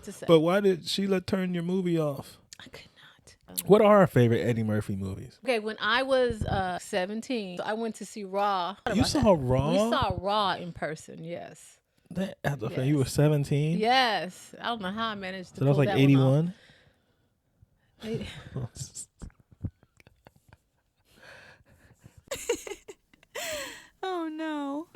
to say. But why did Sheila turn your movie off? I could not. What are our favorite Eddie Murphy movies? Okay, when I was 17, I went to see Raw. You saw Raw? We saw Raw in person, yes. You were 17? Yes. I don't know how I managed to So that was like 81? Oh, no.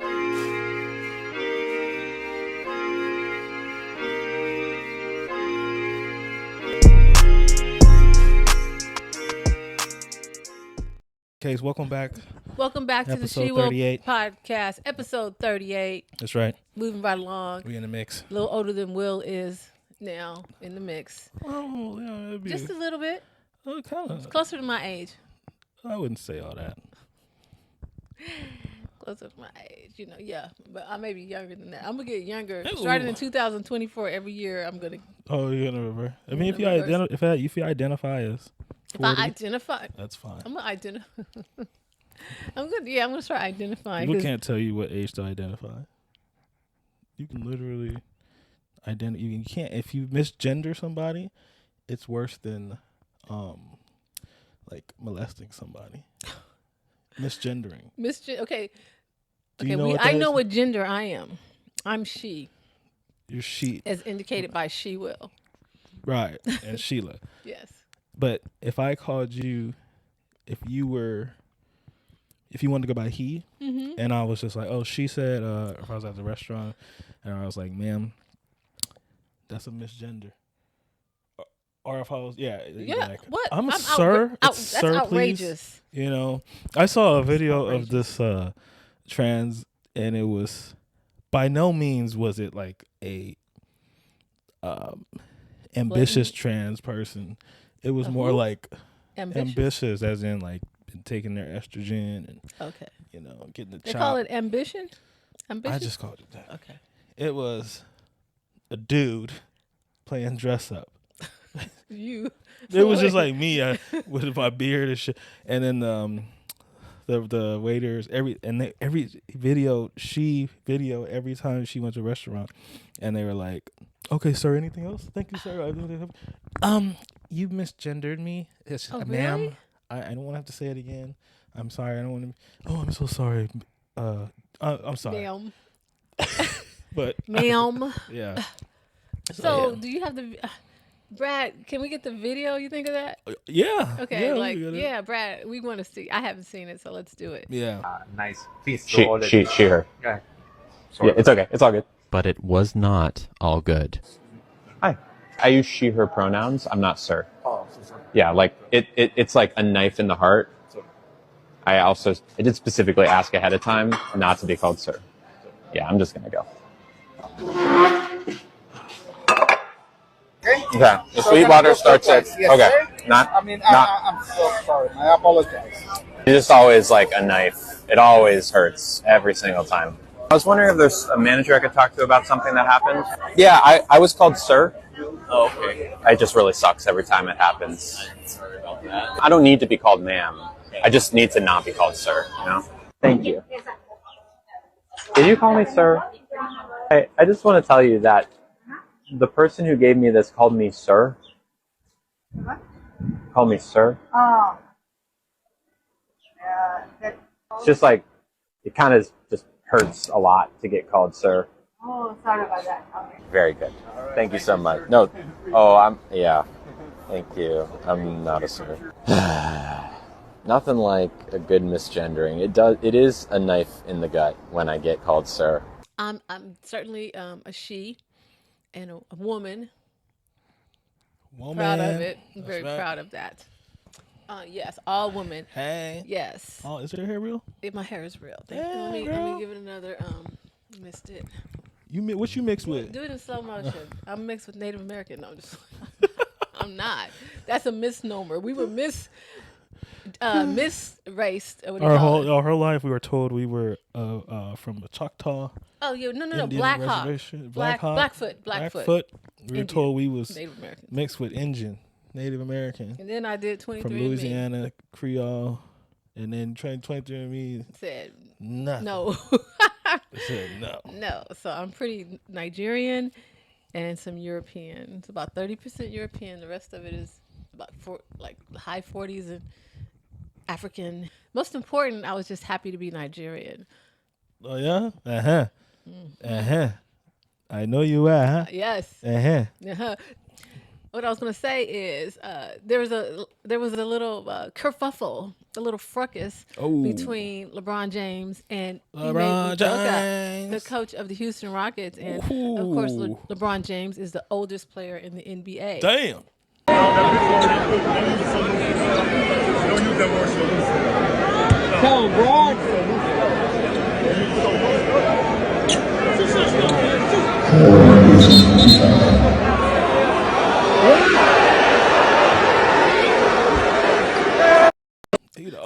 Case, welcome back. Welcome back to the Episode She Will 38. podcast, episode 38. That's right. Moving right along. We in the mix. A little older than Will is now in the mix. Oh, yeah, it'd be Just a little bit. kind of. Closer to my age. I wouldn't say all that. Closer to my age, yeah. But I may be younger than that. I'm going to get younger. Ooh. Starting in 2024, every year, I'm going to. Oh, you're gonna remember. I mean, if you identify as 40, If I identify. that's fine. I'm going to identify. I'm going to start identifying. People can't tell you what age to identify. You can literally identify. You can't. If you misgender somebody, it's worse than, like molesting somebody. Misgendering. Okay. Do you know what that I know is? what gender I am. I'm she. You're she. As indicated by She Will. Right. And Sheila. Yes. But if I called you, if you wanted to go by he, and I was just like, oh, she said, if I was at the restaurant, and I was like, ma'am, that's a misgender. Or if I was, like, what? I'm sir. That's sir, outrageous. Please. I saw a video of this trans, and it was, by no means was it like a ambitious trans person. It was more like ambitious, as in like been taking their estrogen and getting the. They call it ambition. Ambition. I just called it that. Okay. It was a dude playing dress up. You. It was just like me with my beard and shit, and then the waiters every video every time she went to a restaurant, and they were like, "Okay, sir, anything else? Thank you, sir. You misgendered me, ma'am. Really? I don't want to have to say it again. I'm sorry. I don't want to. Oh, I'm so sorry. I'm sorry, Ma'am. but Ma'am. yeah. So do you have the? Brad, can we get the video? You think of that? Yeah. Okay, yeah, Brad, we want to see. I haven't seen it, so let's do it. Yeah. Nice piece. She, her. Okay. Yeah, it's okay. It's all good. But it was not all good. Hi. I use she, her pronouns. I'm not sir. Oh, so Yeah, like it's like a knife in the heart. I did specifically ask ahead of time not to be called sir. Yeah, I'm just going to go. Okay. The Sweetwater starts at, yes, okay. Sir? I'm so sorry. I apologize. It's just always like a knife. It always hurts every single time. I was wondering if there's a manager I could talk to about something that happened. Yeah, I was called sir. Oh, okay. It just really sucks every time it happens. I'm sorry about that. I don't need to be called ma'am. I just need to not be called sir, Thank you. Did you call me sir? I just want to tell you that the person who gave me this called me sir. What? Called me sir. Oh. It's just like, it kind of just hurts a lot to get called sir. Oh, sorry about that. Okay. Very good. Thank you so much. No. Thank you. I'm not a sir. Nothing like a good misgendering. It is a knife in the gut when I get called sir. I'm certainly a she and a woman. Proud of it. I'm very proud of that. Yes, all women. Hey. Yes. Oh, is your hair real? My hair is real. Let me give it another. Missed it. What you mixed with? Do it in slow motion. I'm mixed with Native American. No, I'm not. That's a misnomer. We were misraced. Our whole life, we were told we were from the Choctaw. Oh yeah, no, Indian Black Hawk. Blackfoot. We were told we was Native American. mixed with Native American. And then I did 23andMe. From Louisiana, Creole, and then 23andMe said nothing. No. It said no. No. So I'm pretty Nigerian and some European. It's about 30% European. The rest of it is about high 40s and African. Most important, I was just happy to be Nigerian. Oh yeah. I know you are. Huh? Yes. Uh-huh. What I was gonna say is there was a little kerfuffle, a little fracas between LeBron James and LeBron Udoka, the James. coach of the Houston Rockets, and of course LeBron James is the oldest player in the NBA. Damn. Tell him, bro.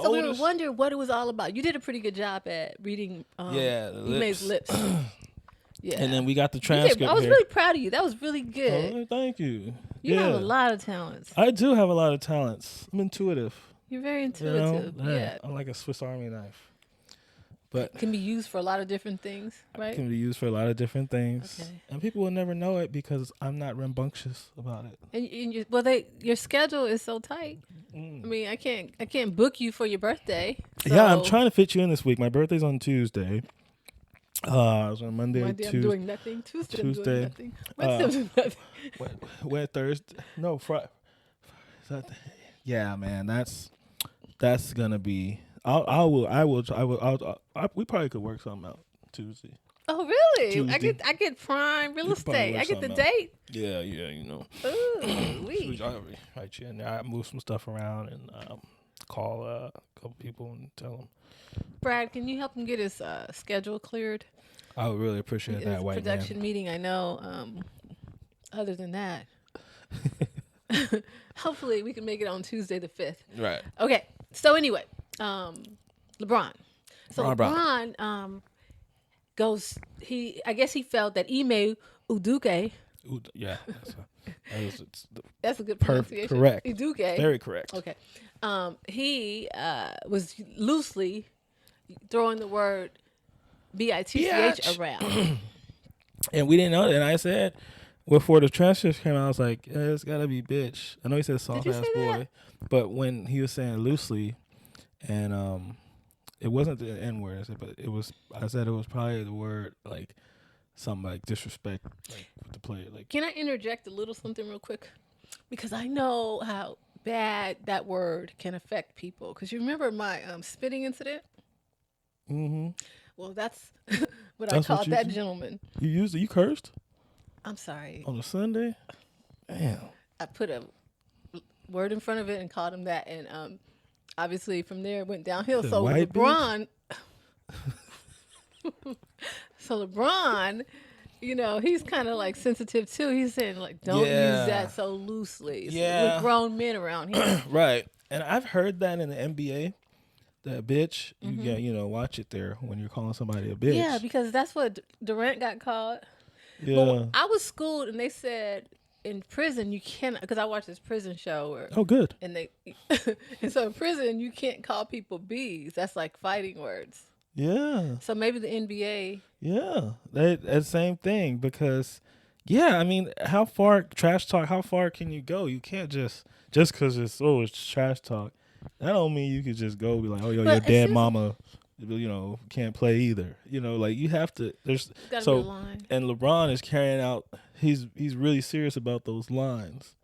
So we were wondering what it was all about. You did a pretty good job at reading Ime's lips. Yeah. And then we got the transcript. I was here. really proud of you. That was really good. Oh, thank you. You have a lot of talents. I do have a lot of talents. I'm intuitive. You're very intuitive. You know? Yeah. I'm like a Swiss Army knife. But can be used for a lot of different things, right? It can be used for a lot of different things. Okay. And people will never know it because I'm not rambunctious about it. And your schedule is so tight. I mean, I can't book you for your birthday. So. Yeah, I'm trying to fit you in this week. My birthday's on Tuesday. I was on Monday I'm doing nothing. Tuesday. I'm doing nothing. Wednesday, I'm doing nothing. Wed Thursday. No, Friday. Yeah, man, that's gonna be. We probably could work something out Tuesday. Oh, really? Tuesday. I get prime real estate. I get the date. Yeah, you know. Ooh, wee. I'll write you in there. I move some stuff around and call a couple people and tell them. Brad, can you help him get his schedule cleared? I would really appreciate that, white production man. meeting. I know. Other than that, hopefully we can make it on Tuesday the 5th. Right. Okay. So anyway, LeBron. So LeBron goes. I guess he felt that Ime Udoka. Yeah. That's a good pronunciation. Correct. Udoka. Very correct. Okay. He was loosely throwing the word bitch around. And we didn't know that. And I said, before the transcripts came out, I was like, it's got to be bitch. I know he said soft ass boy. But when he was saying loosely, and it wasn't the N word, but I said it was probably the word like something like disrespect, like with the player. Like, can I interject a little something real quick? Because I know how bad that word can affect people. Because you remember my spitting incident? Mm-hmm. Well, that's what I called that gentleman. You used it? You cursed? I'm sorry. On a Sunday? Damn. I put a word in front of it and called him that. And obviously from there it went downhill. So LeBron... So LeBron... You know, he's kind of like sensitive too. He's saying like, don't use that so loosely. Yeah. With grown men around here. Right. And I've heard that in the NBA, that bitch, you got, watch it there when you're calling somebody a bitch. Yeah, because that's what Durant got called. Yeah. But I was schooled and they said in prison you cannot, because I watched this prison show. Oh, good. And and so in prison you can't call people B's. That's like fighting words. Yeah. So maybe the NBA. Yeah, that same thing because, I mean, how far trash talk? How far can you go? You can't just because it's trash talk. That don't mean you could just go be like, oh, yo, your dead mama, can't play either. Like you have to. There's gotta be a line. And LeBron is carrying out. He's really serious about those lines.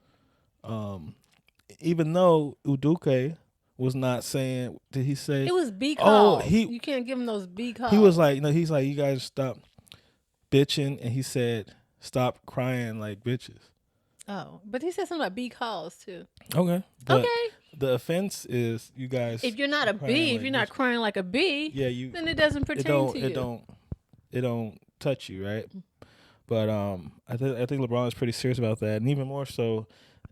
Even though Udoka was not saying, did he say? It was B calls. Oh, you can't give him those B calls. He was like, he's like, you guys stop bitching. And he said, stop crying like bitches. Oh, but he said something about B calls too. Okay. But okay. The offense is you guys. If you're not a B, if you're not crying like a B, then it doesn't pertain to you. It don't touch you, right? But I think LeBron is pretty serious about that. And even more so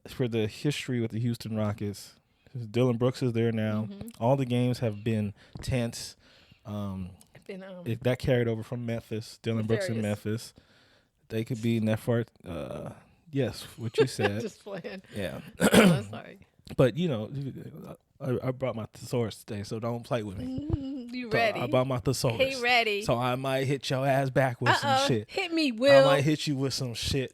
for the history with the Houston Rockets. Dylan Brooks is there now. Mm-hmm. All the games have been tense. That carried over from Memphis. Dylan Brooks in Memphis. They could be Nefart. Yes, what you said. Just playing. Yeah. I'm sorry. But, I brought my thesaurus today, so don't play with me. You ready? I brought my thesaurus. He ready. So I might hit your ass back with some shit. Hit me, Will. I might hit you with some shit.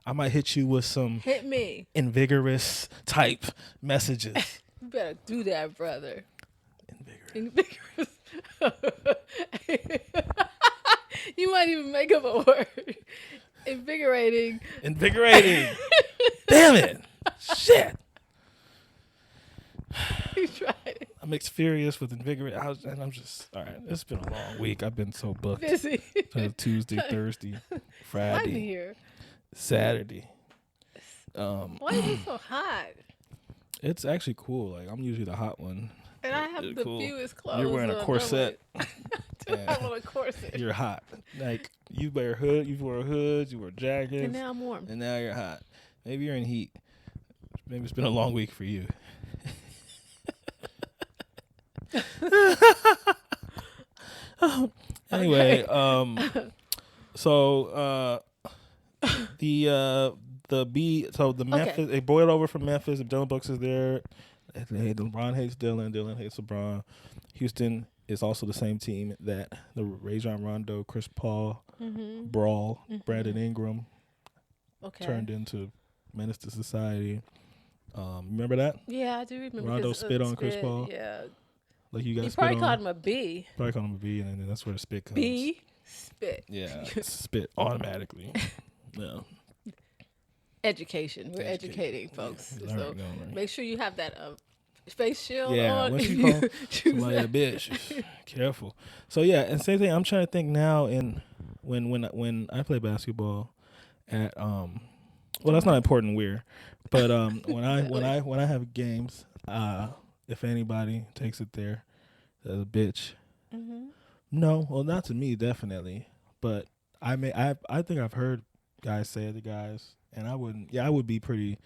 I might hit you with some Hit me. invigorous type messages. You better do that, brother. Invigorous. You might even make up a word. Invigorating. Invigorating. Damn it. Shit. You tried it. I'm furious with invigorating. I'm just, all right. It's been a long week. I've been so booked. Busy. Tuesday, Thursday, Why Friday, here? Saturday. Why is it so hot? It's actually cool. Like, I'm usually the hot one. And I have It's the cool. fewest clothes. You're wearing a on. corset. I do have on a corset. You're hot. Like, you wear hoods, you wear jackets. And now I'm warm. And now you're hot. Maybe you're in heat. Maybe it's been a long week for you. Anyway, so the Memphis, they boiled over from Memphis. Dylan Brooks is there. LeBron hates Dylan. Dylan hates LeBron. Houston is also the same team that the Rajon Rondo, Chris Paul brawl, Brandon Ingram turned into Menace to Society. Remember that? Yeah, I do remember. Rondo spit on Chris Paul. Yeah. Like you guys He spit probably on. called him a B. Probably called him a B, and then that's where the spit comes. B. Spit. Yeah, spit automatically. Yeah. Education. We're educating folks. Yeah, So learn. make sure you have that face shield Yeah, on. once if you call choose somebody a that. bitch, careful. So yeah, and same thing. I'm trying to think now. When I play basketball at well, that's not important where, but when I have games, if anybody takes it there, as a bitch. No, well, not to me, definitely. But I think I've heard guys say it to guys, and I wouldn't. Yeah, I would be pretty.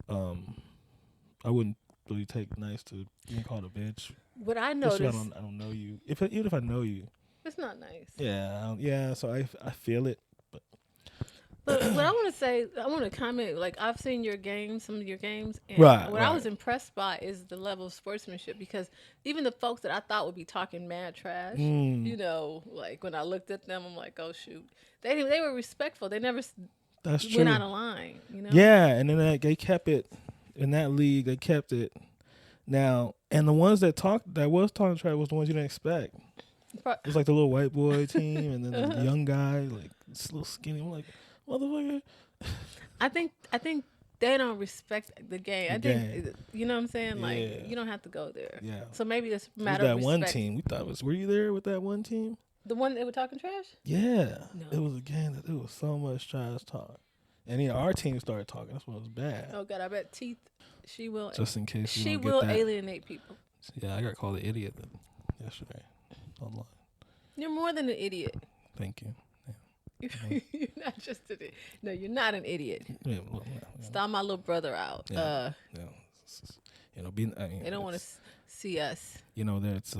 I wouldn't really take nice to being called a bitch. What I Especially noticed, I don't know you. Even if I know you. it's not nice. Yeah. So I feel it. But what I want to say, I want to comment. Like I've seen your games, some of your games, and Right, what I right. was impressed by is the level of sportsmanship. Because even the folks that I thought would be talking mad trash, you know, like when I looked at them, I'm like, oh shoot, they were respectful. They never That's true. went out of line. You know. Yeah, and then they kept it in that league. They kept it. Now, and the ones that was talking trash was the ones you didn't expect. It was like the little white boy team, and then the young guy, like this little skinny. I'm like, motherfucker. I think they don't respect the game. I think game. you know what I'm saying. Yeah. Like you don't have to go there. Yeah. So maybe it's a It was matter that of one respect. team. We thought were you there with that one team? The one that were talking trash. Yeah. No. It was a game that there was so much trash talk. And our team started talking. That's what was bad. Oh God, I bet Teeth. She will. Just in case you She don't will get that. alienate people. Yeah, I got called an idiot yesterday online. You're more than an idiot. Thank you. You're not just an idiot. No, you're not an idiot. Yeah, well, yeah. Stop my little brother out. Yeah. You know, They don't want to see us. You know, that's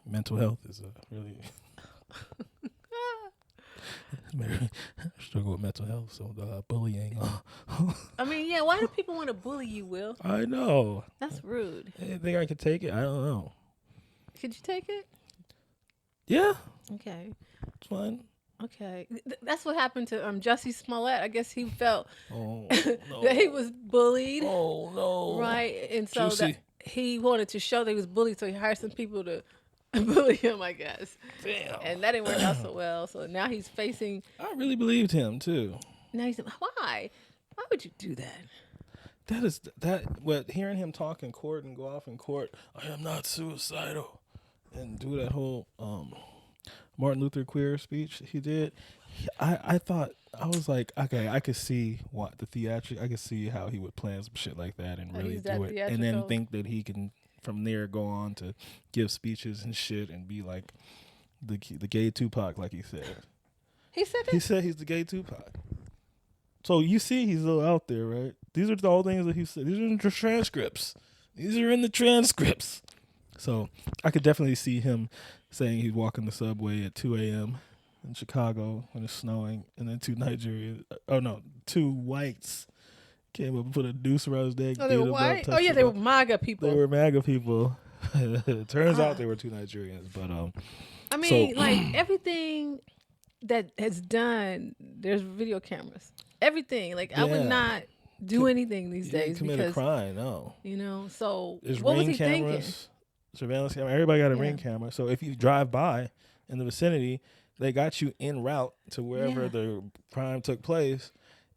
mental health is really struggle with mental health. So bullying. I mean, yeah. Why do people want to bully you, Will? I know. That's rude. You think I could take it? I don't know. Could you take it? Yeah, Okay. it's fine. Okay. That's what happened to Jussie Smollet. I guess he felt Oh no. that he was bullied. Oh no. Right. And so Juicy. that he wanted to show that he was bullied, so he hired some people to bully him, I guess. Damn. And that didn't work out so well. So now he's facing. I really believed him too. Now he's why? Why would you do that? What hearing him talk in court and go off in court, I am not suicidal, and do that whole Martin Luther queer speech he did. I thought, I was like, okay, I could see what the theatric. I could see how he would plan some shit like that and really he's do that it, and then theatrical. think that he can from there go on to give speeches and shit and be like the gay Tupac, like he said. He said that. He said he's the gay Tupac. So you see he's a little out there, right? These are all things that he said. These are in the transcripts. These are in the transcripts. So I could definitely see him saying he's walking the subway at 2 a.m. in Chicago when it's snowing, and then two whites came up and put a noose around his neck. Oh, they beat were him up, white. Oh touched yeah, him they up. were MAGA people. They were MAGA people. Turns out they were two Nigerians, but I mean, so- like everything that has done. There's video cameras. Everything. Like I would not do anything these days commit because a crime. No, So there's what was ring he cameras, thinking? surveillance camera. Everybody got a ring camera. So if you drive by in the vicinity, they got you en route to wherever the crime took place.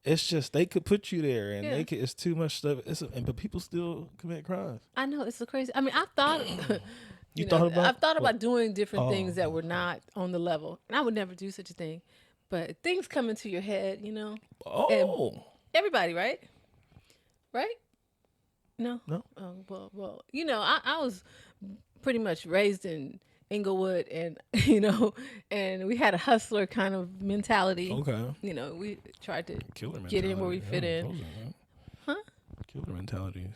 It's just they could put you there, and they could. It's too much stuff. But people still commit crimes. I know it's so crazy. I mean, I've thought. I've thought about doing different things that were not on the level, and I would never do such a thing. But things come into your head, Oh, and everybody, right? Right? No. No. Well, I was pretty much raised in Inglewood, and and we had a hustler kind of mentality. Okay. We tried to Killer get in where we fit in. Killer mentality.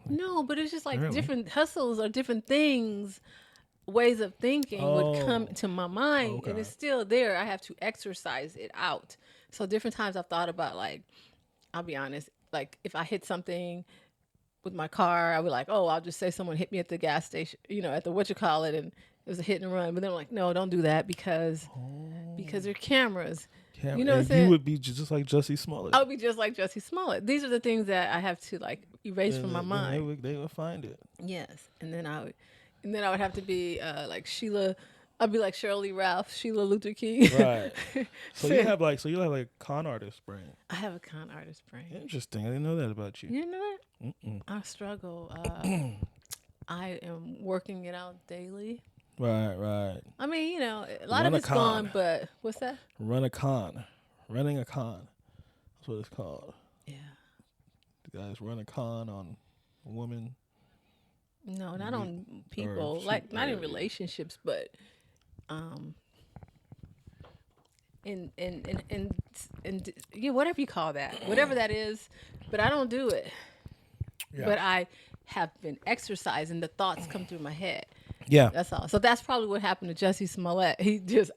No, but it's just like different hustles or different things, ways of thinking would come to my mind, and it's still there. I have to exercise it out. So different times I've thought about, like, I'll be honest, like if I hit something with my car, I would like, I'll just say someone hit me at the gas station, at the whatchamacallit, and it was a hit and run. But then I'm like, no, don't do that because there are cameras. You know what I'm saying? You would be just like Jussie Smollet. I would be just like Jussie Smollet. These are the things that I have to like erase from my mind. They would find it. Yes, and then I would have to be like Sheila. I'd be like Shirley Ralph, Sheila Luther King. Right. So you have like con artist brain. I have a con artist brain. Interesting. I didn't know that about you. You didn't know that? Mm-mm. I struggle. I am working it out daily. Right. I mean, a lot of it's gone, but what's that? Running a con. That's what it's called. Yeah. The guys run a con on a woman. No, not on people. Like not in relationships, but in whatever you call that, whatever that is. But I don't do it. Yeah. But I have been exercising. The thoughts come through my head. Yeah, that's all. So that's probably what happened to Jussie Smollett. He just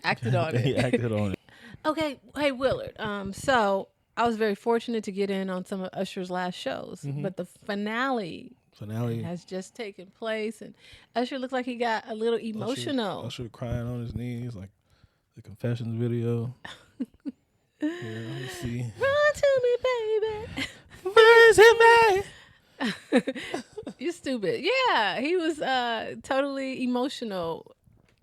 acted on it. He acted on it. Okay, hey Willard. So I was very fortunate to get in on some of Usher's last shows, but the finale has just taken place, and Usher looks like he got a little emotional. Usher crying on his knees, like the Confessions video. Yeah, let me see. Run to me, baby. Where is it, man? You're stupid. Yeah, he was totally emotional.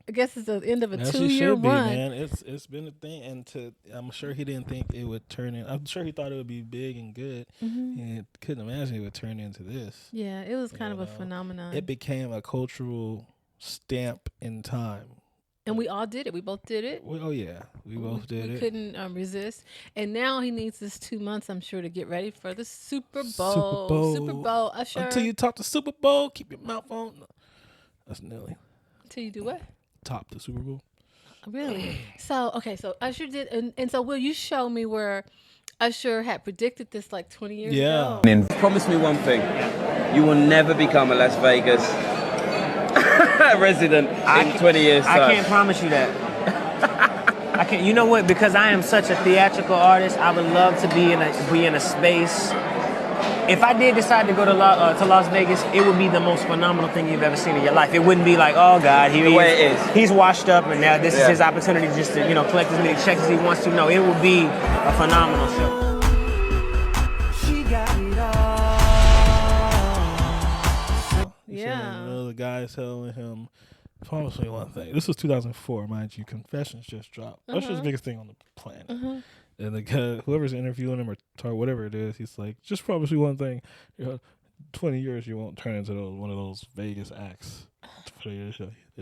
I guess it's the end of a 2-year run. Man. It's been a thing, and I'm sure he didn't think it would turn in. I'm sure he thought it would be big and good, and couldn't imagine it would turn into this. Yeah, it was kind of a phenomenon. It became a cultural stamp in time. And we all did it. We both did it. Well, yeah, we both did it. We couldn't resist. And now he needs this 2 months, I'm sure, to get ready for the Super Bowl. Super Bowl. Usher. Until you top the Super Bowl, keep your mouth on. That's Nelly. Until you do what? Top the Super Bowl. Really? So Usher did. And so will you show me where Usher had predicted this like 20 years ago? I mean, promise me one thing. You will never become a Las Vegas resident in 20 years' time. I can't promise you that. I can't. You know what? Because I am such a theatrical artist, I would love to be in a space. If I did decide to go to Las Vegas, it would be the most phenomenal thing you've ever seen in your life. It wouldn't be like, oh God, he's washed up and now this is his opportunity just to collect as many checks as he wants to. No, it would be a phenomenal show. Yeah. The guys telling him, promise me one thing. This was 2004, mind you. Confessions just dropped. Usher's the biggest thing on the planet. And the guy, whoever's interviewing him or whatever it is, he's like, just promise me one thing. 20 years you won't turn into one of those Vegas acts.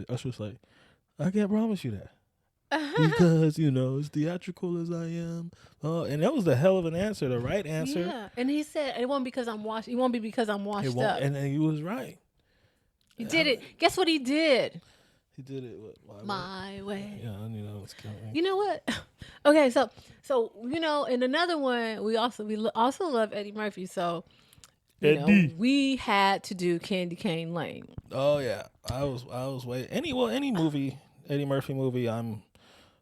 Usher's like, I can't promise you that. Because, as theatrical as I am. And that was the hell of an answer, the right answer. Yeah. And he said, it won't be because I'm washed up. And he was right. He did it. Guess what he did? He did it my way. Yeah, I knew that was coming. You know what? Okay, so in another one, we also love Eddie Murphy. So we had to do Candy Cane Lane. Oh yeah, I was waiting. Any movie, Eddie Murphy movie, I'm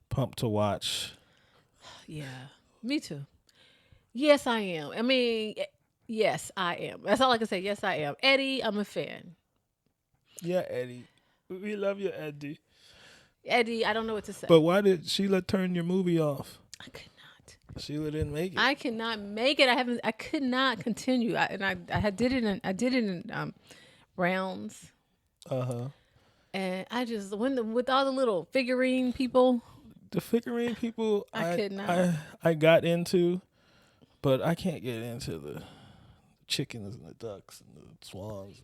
pumped to watch. Yeah, me too. Yes, I am. I mean, yes, I am. That's all I can say. Yes, I am. Eddie, I'm a fan. Yeah, Eddie. We love you, Eddie. Eddie, I don't know what to say. But why did Sheila turn your movie off? I could not. Sheila didn't make it. I cannot make it. I could not continue. I did it in rounds. And I just with all the little figurine people. The figurine people, I could not. I got into, but I can't get into the chickens and the ducks and the swans.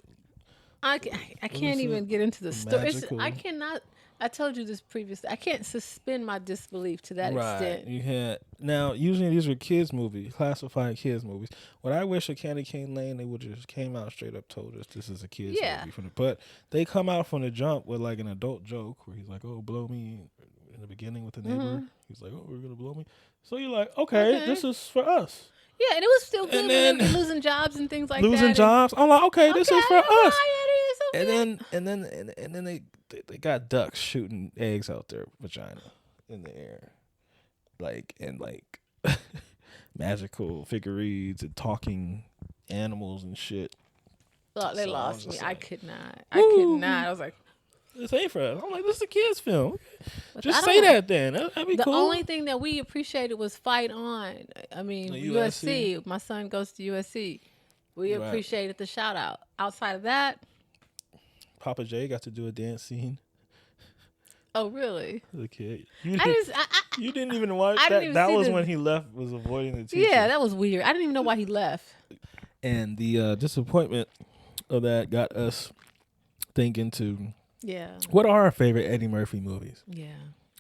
I can't even get into the story. I cannot. I told you this previously. I can't suspend my disbelief to that extent. You can't. Now, usually these are kids' movies, classified kids' movies. What I wish at Candy Cane Lane, they would just came out straight up told us this is a kids' movie. But they come out from the jump with like an adult joke where he's like, "Oh, blow me," in the beginning with the neighbor. He's like, "Oh, we're gonna blow me." So you're like, "Okay, this is for us." Yeah, and it was still good. And then losing jobs and things like that. Losing jobs. I'm like, okay, this is for us. And then they got ducks shooting eggs out their vagina in the air, like magical figurines and talking animals and shit. They lost me. I could not. I was like, this ain't for us. I'm like, this is a kids' film. Just say that then. That'd be cool. The only thing that we appreciated was Fight On. I mean, USC. My son goes to USC. We appreciated the shout out. Outside of that, Papa J got to do a dance scene. Oh, really? The kid. You didn't even watch that. That was when he left, was avoiding the teacher. Yeah, that was weird. I didn't even know why he left. And the disappointment of that got us thinking to, what are our favorite Eddie Murphy movies? Yeah.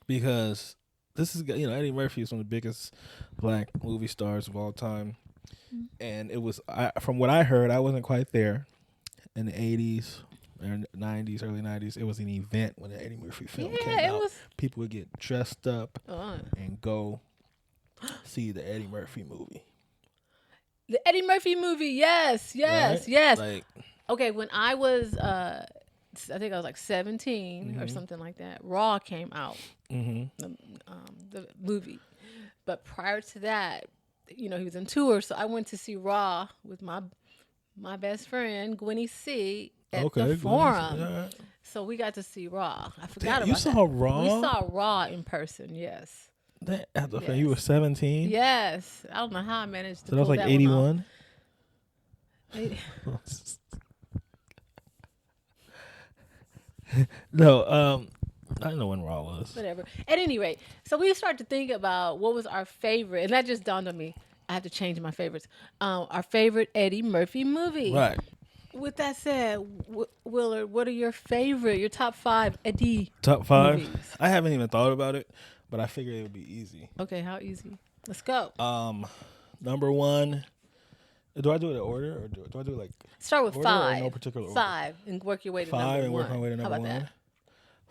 Because this is, Eddie Murphy is one of the biggest black movie stars of all time. Mm-hmm. And it was, from what I heard, I wasn't quite there in the 80s. Or 90s, early 90s, it was an event when the Eddie Murphy film came out. People would get dressed up and go see the Eddie Murphy movie. The Eddie Murphy movie, yes. Like, okay, when I was, I think I was like 17 or something like that, Raw came out, the movie. But prior to that, he was in tour, so I went to see Raw with my best friend, Gwenny C., at the Forum. Yeah. So we got to see Raw. I forgot about that. You saw Raw? We saw Raw in person, yes. You were 17? Yes. I don't know how I managed to So that was like 81? No, I don't know when Raw was. Whatever. At any rate, so we started to think about what was our favorite, and that just dawned on me. I have to change my favorites. Our favorite Eddie Murphy movie. Right. With that said, Willard, what are your top 5 Eddie Top 5? movies? I haven't even thought about it, but I figured it would be easy. Okay, how easy? Let's go. Number 1. Do I do it in order, or do I do it like start with 5? No particular order? 5 and work your way to number 1. 5 and work my way to number 1. How about that?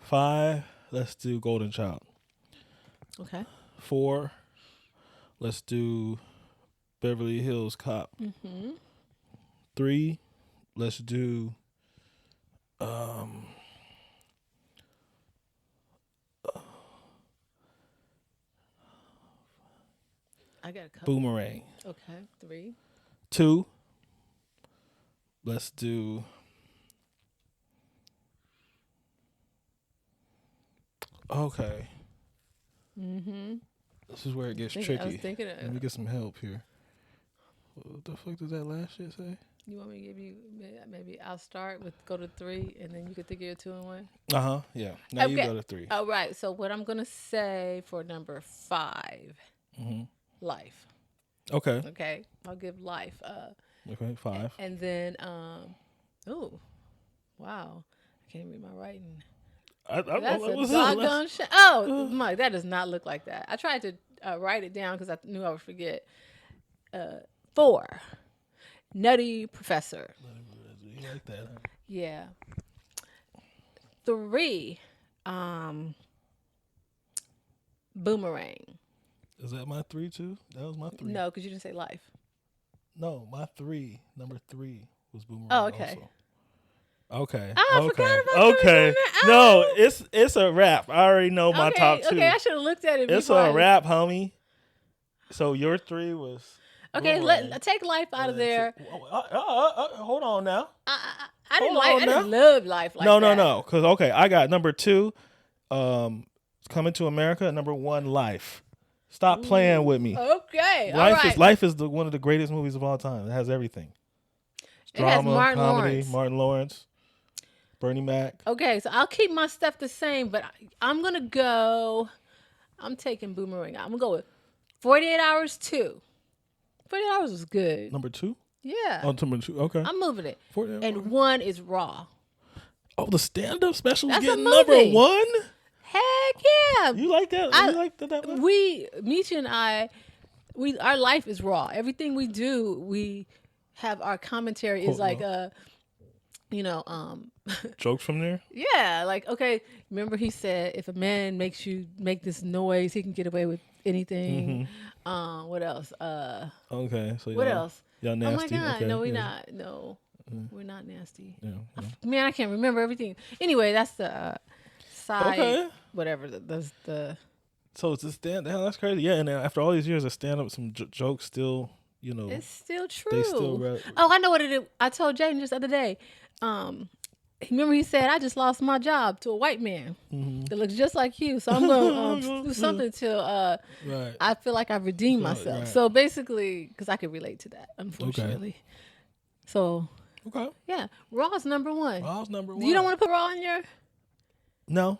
5. Let's do Golden Child. Okay. 4. Let's do Beverly Hills Cop. 3. Let's do I got a couple. Boomerang. Okay, 3. 2. Let's do okay. This is where it gets tricky. Let me get some help here. What the fuck does that last shit say? You want me to give you, maybe I'll start with go to 3 and then you can think of your 2 and 1? Yeah. Now you go to 3. All right. So what I'm going to say for number 5, Life. Okay. I'll give Life. Okay, 5. And then, oh, wow. I can't read my writing. That's a doggone shit. Oh, Mike, that does not look like that. I tried to write it down because I knew I would forget. 4. Nutty Professor. You like that, huh? Yeah. 3. Boomerang. Is that my 3 too? That was my 3. No, because you didn't say Life. No, my 3. Number 3 was Boomerang. Oh, okay. Also. Okay. I forgot about okay. No, it's a wrap. I already know my top 2. Okay, I should have looked at it. It's a wrap, homie. So your 3 was. Okay, take Life out of there. Hold on now. I didn't love Life like that. No. Because I got number 2, Coming to America. Number 1, Life. Stop playing with me. Okay, all right. Life is one of the greatest movies of all time. It has everything. It has Drama, Martin comedy, Lawrence. Martin Lawrence, Bernie Mac. Okay, so I'll keep my stuff the same, but I'm gonna go. I'm taking Boomerang. I'm gonna go with 48 Hours 2. 48 Hours was good. Number 2. Yeah. Oh, number 2. Okay. I'm moving it. 48 And 1 is Raw. Oh, the stand-up specials That's a getting movie. number 1. Heck yeah. You like that? You like that one? Misha and I, our life is raw. Everything we do, we have our commentary is like jokes from there. Yeah, like okay. Remember he said if a man makes you make this noise, he can get away with anything. What else? Okay, so what else? Y'all nasty. Oh my god, okay, no, we're not. No, we're not nasty. Man, I can't remember everything. Anyway, that's the side. Okay. Whatever the. So it's a stand. Hell, that's crazy. Yeah, and then after all these years of stand up, some jokes still, It's still true. They still I know what it is. I told Jaden just the other day. Remember he said, I just lost my job to a white man that looks just like you. So I'm going to do something till I feel like I've redeemed myself. Right. So basically, because I could relate to that, unfortunately. Okay. So, yeah. Raw's number 1. Raw's number 1. You don't want to put Raw in your... No.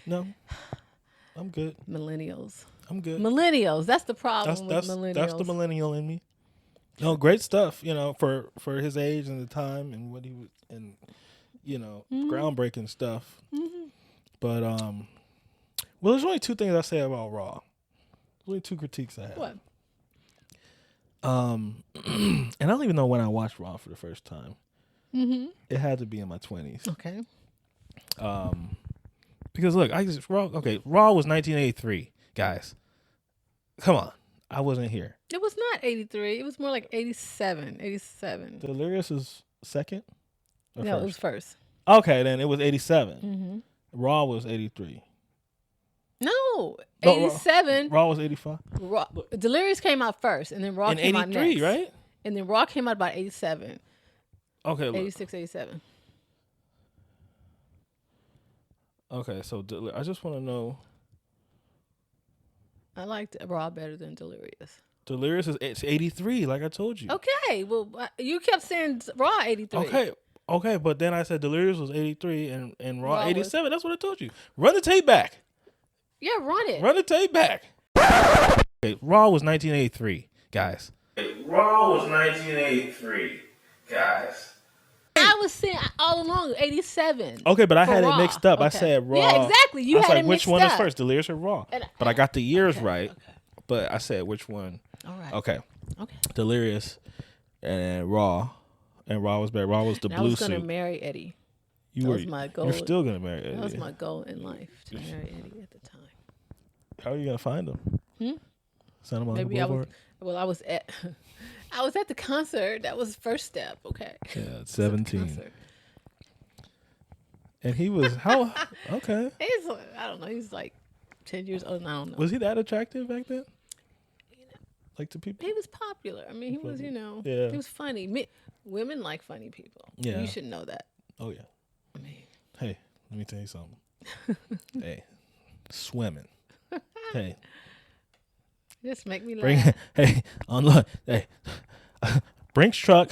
No. I'm good. Millennials. I'm good. Millennials. That's the problem with millennials. That's the millennial in me. No, great stuff, for his age and the time and what he was, and, groundbreaking stuff. Mm-hmm. But, well, there's only 2 things I say about Raw. There's only 2 critiques I have. What? And I don't even know when I watched Raw for the first time. Mm-hmm. It had to be in my 20s. Okay. Because look, Raw was 1983, guys. Come on. I wasn't here. It was not 83. It was more like 87. 87. Delirious is second? No, first? It was first. Okay, then it was 87. Mm-hmm. Raw was 83. No, 87. Raw was 85. Delirious came out first, and then Raw came out next. 83, right? And then Raw came out about 87. Okay, look. 86, 87. Okay, so I just want to know. I liked Raw better than Delirious. Delirious it's 83, like I told you. Okay, well, you kept saying Raw 83. Okay, but then I said Delirious was 83 and Raw 87. That's what I told you. Run the tape back. Yeah, run it. Run the tape back. Okay, Raw was 1983, guys. Raw was 1983, guys. I was saying all along 87. Okay, but I had Raw. it mixed up. Okay. I said Raw. Yeah, exactly. You had it mixed which one up. is first, Delirious or Raw? But I got the years right. Okay. But I said which one. All right. Okay. Delirious and Raw. And Raw was better. Raw was the blue suit. I was going to marry Eddie. That was my goal. You're still going to marry Eddie. That was my goal in life, to marry Eddie at the time. How are you going to find him? Send him on Maybe the boulevard? I was at the concert. That was the first step. Okay. Yeah, 17. And he was how? Okay. I don't know. He's like 10 years old. I don't know. Was he that attractive back then? Like to people? He was popular. I mean, he was. Yeah. He was funny. Women like funny people. Yeah. You should know that. Oh yeah. I mean, hey, let me tell you something. Hey, swimming. Hey. Just make me laugh. Hey, Brinks truck.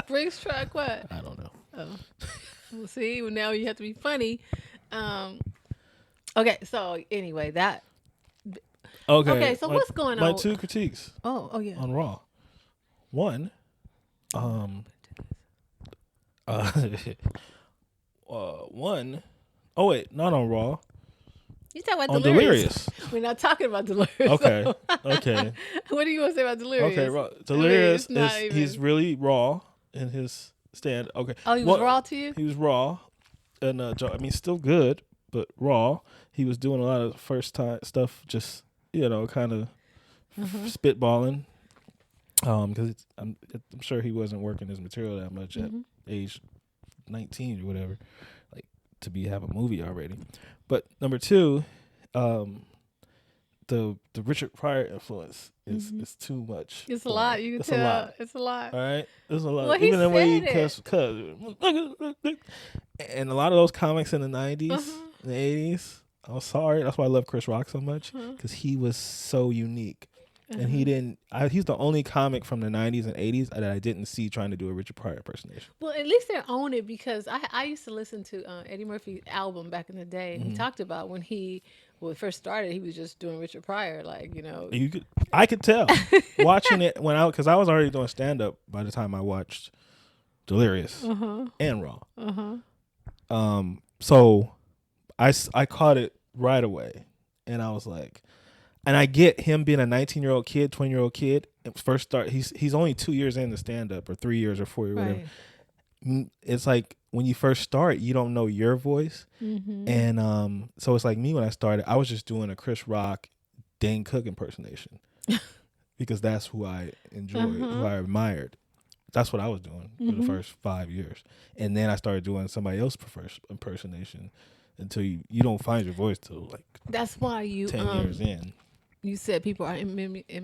Brinks truck. What? I don't know. Oh. Well, see, now you have to be funny. Okay, so anyway, that. Okay, so what's going on? My 2 critiques. Oh yeah. On Raw. One, one. Oh wait, not on Raw. You talking about on Delirious? We're not talking about Delirious. Okay. So. Okay. What do you want to say about Delirious? Okay, Raw. Delirious he's really raw in his stand. Okay. Oh, he was raw to you? He was raw, and still good, but raw. He was doing a lot of first time stuff, just kind of spitballing. Because I'm sure he wasn't working his material that much at age 19 or whatever, like to have a movie already. But number 2, the Richard Pryor influence is too much. It's a lot. You can it's tell. A lot. It's a lot. All right, it's a lot. Well, Even the way he said cuss, and a lot of those comics in the '90s, the '80s. I'm sorry, that's why I love Chris Rock so much because he was so unique, and he didn't. He's the only comic from the '90s and '80s that I didn't see trying to do a Richard Pryor impersonation. Well, at least they own it because I used to listen to Eddie Murphy's album back in the day, and he talked about when he first started, he was just doing Richard Pryor, like I could tell watching it because I was already doing stand up by the time I watched Delirious and Raw. So I caught it right away, and I was like, and I get him being a 19-year-old kid, 20-year-old kid. First start, he's only 2 years into stand up, or 3 years, or 4 years, whatever. It's like when you first start, you don't know your voice, and so it's like me when I started, I was just doing a Chris Rock, Dane Cook impersonation because that's who I enjoyed, who I admired. That's what I was doing for the first 5 years, and then I started doing somebody else's impersonation until you don't find your voice till like that's why you 10 years in. You said people are emulating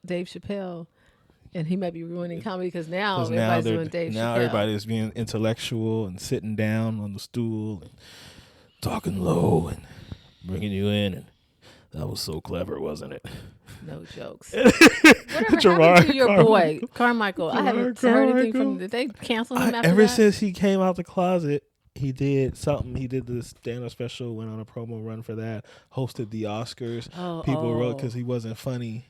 Dave Chappelle. And he might be ruining comedy because now everybody's doing Dave Chappelle. Now everybody's being intellectual and sitting down on the stool and talking low and bringing you in. And that was so clever, wasn't it? No jokes. Whatever happened to your boy, Carmichael? I haven't heard anything from him. Did they cancel him after ever that? Since he came out the closet, he did something. He did the stand-up special, went on a promo run for that, hosted the Oscars. People wrote because he wasn't funny.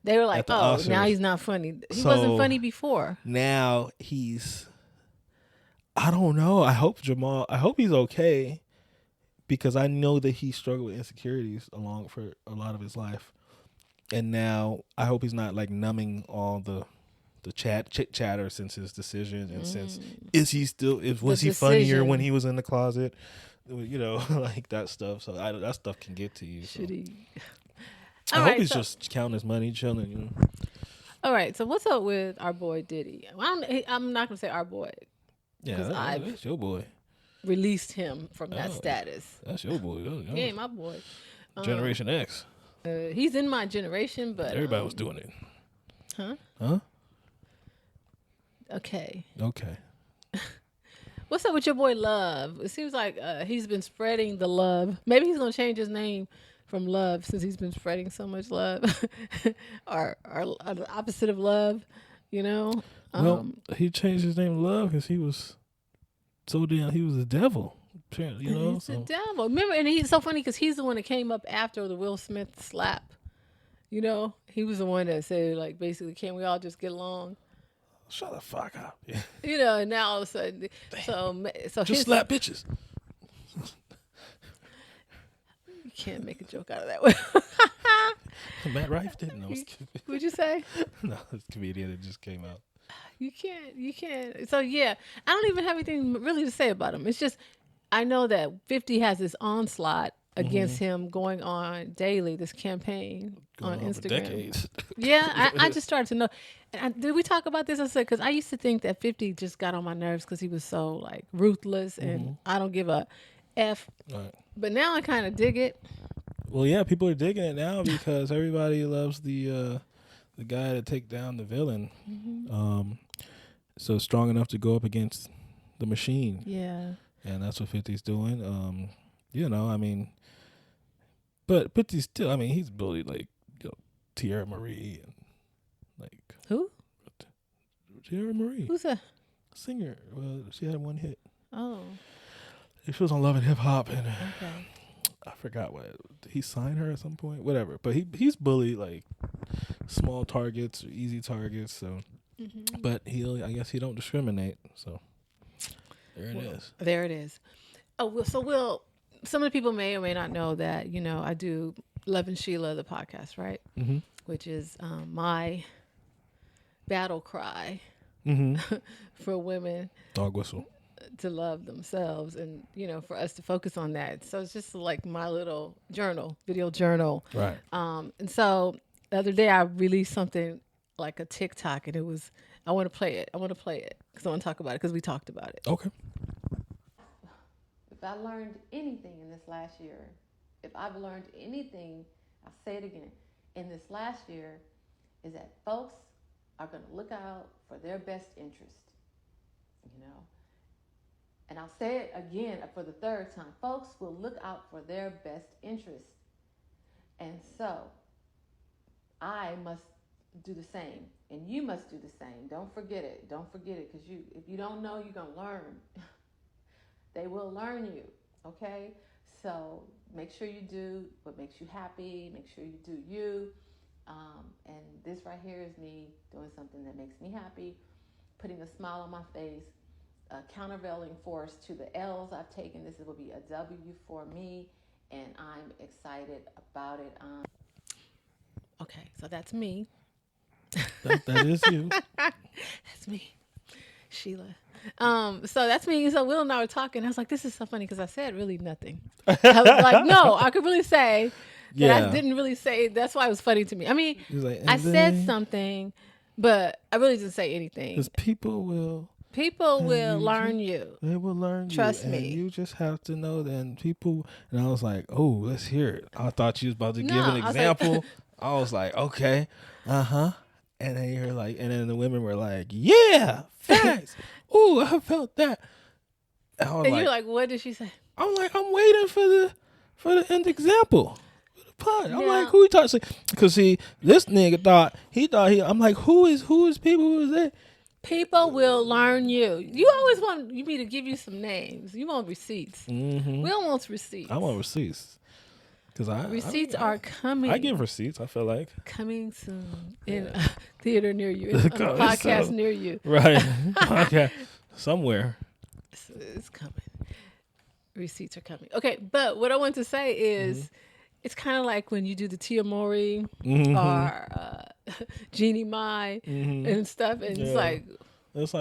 They were like, oh, now he's not funny. He wasn't funny before. Now I don't know. I hope he's okay because I know that he struggled with insecurities along for a lot of his life. And now I hope he's not like numbing all the chit chatter since his decision and since was he funnier when he was in the closet? Like that stuff. So that stuff can get to you. Should he? I hope he's just counting his money, chilling. All right. So what's up with our boy Diddy? I'm not gonna say our boy. Yeah, that's your boy. Released him from that status. That's your boy. He ain't my boy. Generation X. He's in my generation, but everybody was doing it. Huh? Okay. Okay. What's up with your boy Love? It seems like he's been spreading the love. Maybe he's gonna change his name from Love since he's been spreading so much love, or the opposite of love, Well, he changed his name to Love because he was he was the devil, apparently, He's the devil. Remember, and he's so funny because he's the one that came up after the Will Smith slap. He was the one that said, like, basically, can't we all just get along? Shut the fuck up. And now all of a sudden, so just slap bitches. You can't make a joke out of that way. Matt Rife didn't know. What'd you say? No, it's a comedian that just came out. You can't. So yeah, I don't even have anything really to say about him. It's just, I know that 50 has this onslaught against him going on daily, this campaign on Instagram. For decades. Yeah, I just started to know. And did we talk about this? I said, because I used to think that 50 just got on my nerves because he was so like ruthless and I don't give a F. Right. But now I kind of dig it. Well, yeah, people are digging it now because everybody loves the guy to take down the villain. So strong enough to go up against the machine. Yeah. And that's what 50's doing. I mean, but 50's still, I mean, he's bullied like Tierra Marie and like. Who? Tierra Marie. Who's that? Singer. Well, she had one hit. Oh. She was on Love and Hip Hop, and okay. I forgot what he signed her at some point. Whatever, but he's bullied like small targets, or easy targets. So, but I guess he don't discriminate. So there it is. There it is. Oh, so some of the people may or may not know that I do Love and Sheila, the podcast, right? Which is my battle cry for women. Dog whistle. To love themselves and, for us to focus on that. So it's just like my little video journal. Right. And so the other day I released something like a TikTok and I want to play it. Because I want to talk about it because we talked about it. Okay. If I learned anything in this last year, if I've learned anything, I'll say it again, in this last year, is that folks are going to look out for their best interest, you know. And I'll say it again for the third time. Folks will look out for their best interest. And so I must do the same, and you must do the same. Don't forget it. Don't forget it, because if you don't know, you're going to learn. They will learn you, okay? So make sure you do what makes you happy. Make sure you do you. And this right here is me doing something that makes me happy, putting a smile on my face, a countervailing force to the L's I've taken. This will be a W for me, and I'm excited about it. Okay, so that's me. That is you. That's me, Sheila. So that's me. So Will and I were talking. I was like, this is so funny because I said really nothing. I was like, no, I could really say that I didn't really say. That's why it was funny to me. I mean, like, I said something, but I really didn't say anything. Because people will learn you. They will learn you. Trust me. And you just have to know that. And I was like, oh, let's hear it. I thought you was about to give an example. I was like, okay, and then you're like, and then the women were like, yeah, facts. Ooh, I felt that. And you're like, what did she say? I'm like, I'm waiting for the end example. I'm like, who he talking to? Because this nigga thought I'm like, who is people? Who is that? People will learn you. You always want me to give you some names. You want receipts. Mm-hmm. We don't want receipts. I want receipts. Receipts are coming. I give receipts, I feel like. Coming soon in a theater near you, in a podcast near you. Right. Okay. Somewhere. It's coming. Receipts are coming. Okay, but what I want to say is it's kind of like when you do the Polyamory or Jeannie Mai and stuff, and it's like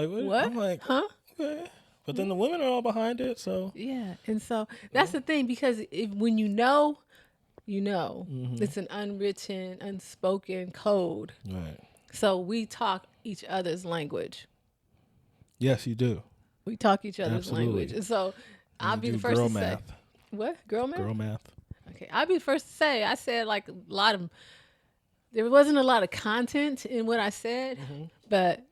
what? I'm like, huh? Okay. But then the women are all behind it, so. Yeah, and so that's the thing, because when you know, it's an unwritten, unspoken code. Right. So we talk each other's language. Yes, you do. We talk each other's language. And so I'll be the first to say. What? Girl math? Girl math. Okay. I'll be the first to say. I said like there wasn't a lot of content in what I said, but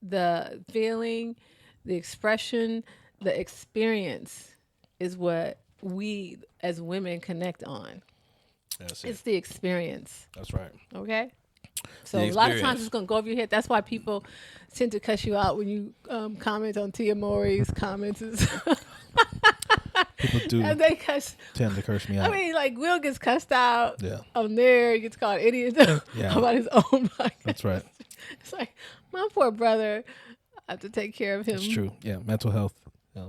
the feeling, the expression, the experience is what we as women connect on. It's the experience. That's right. Okay? So a lot of times it's going to go over your head. That's why people tend to cuss you out when you comment on Tia Maury's comments. People do and they tend to curse me out. I mean, like, Will gets cussed out on there. He gets called idiot about his own podcast. That's right. It's like, my poor brother, I have to take care of him. It's true. Yeah, mental health.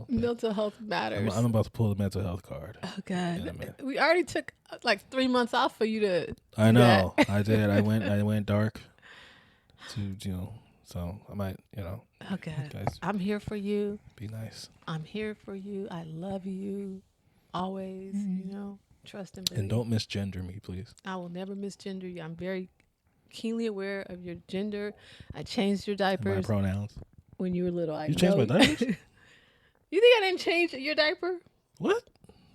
Mental health matters. I'm about to pull the mental health card. Oh, God. We already took like 3 months off for you to I know. I did. I went dark to, so I might, Oh, God. Guys, I'm here for you. Be nice. I'm here for you. I love you. Always, trust and believe. And don't misgender me, please. I will never misgender you. I'm very keenly aware of your gender. I changed your diapers. My pronouns. When you were little. You changed my diapers? You think I didn't change your diaper? What?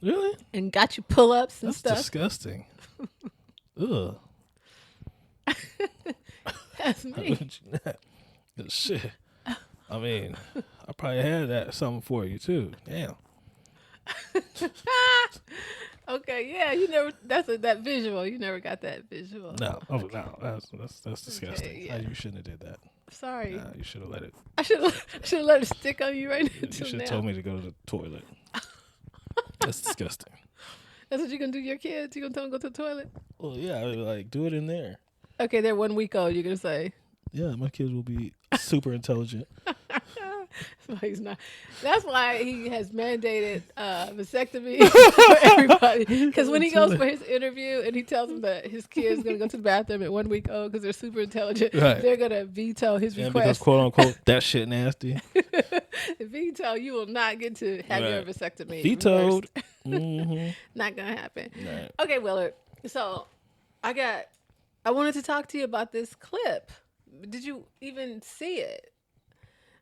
Really? And got you pull-ups and stuff? That's disgusting. Ugh. That's me. Shit. I mean, I probably had something for you too. Damn. Okay, yeah, you never. That visual. You never got that visual. No, that's disgusting. Okay, yeah. You shouldn't have did that. Sorry. Nah, you should have let it. I should have let it stick on you right now. You should have told me to go to the toilet. That's disgusting. That's what you're gonna do to your kids? You're gonna tell them to go to the toilet? Well, yeah, like do it in there. Okay, they're 1 week old. You're gonna say? Yeah, my kids will be super intelligent. He's not. That's why he has mandated vasectomy for everybody. Because when he goes for his interview and he tells them that his kid's going to go to the bathroom at 1 week old because they're super intelligent, they're going to veto his request. Because quote unquote that shit nasty. Veto, you will not get to have your vasectomy. Vetoed. Not going to happen. Right. Okay, Willard. So I wanted to talk to you about this clip. Did you even see it?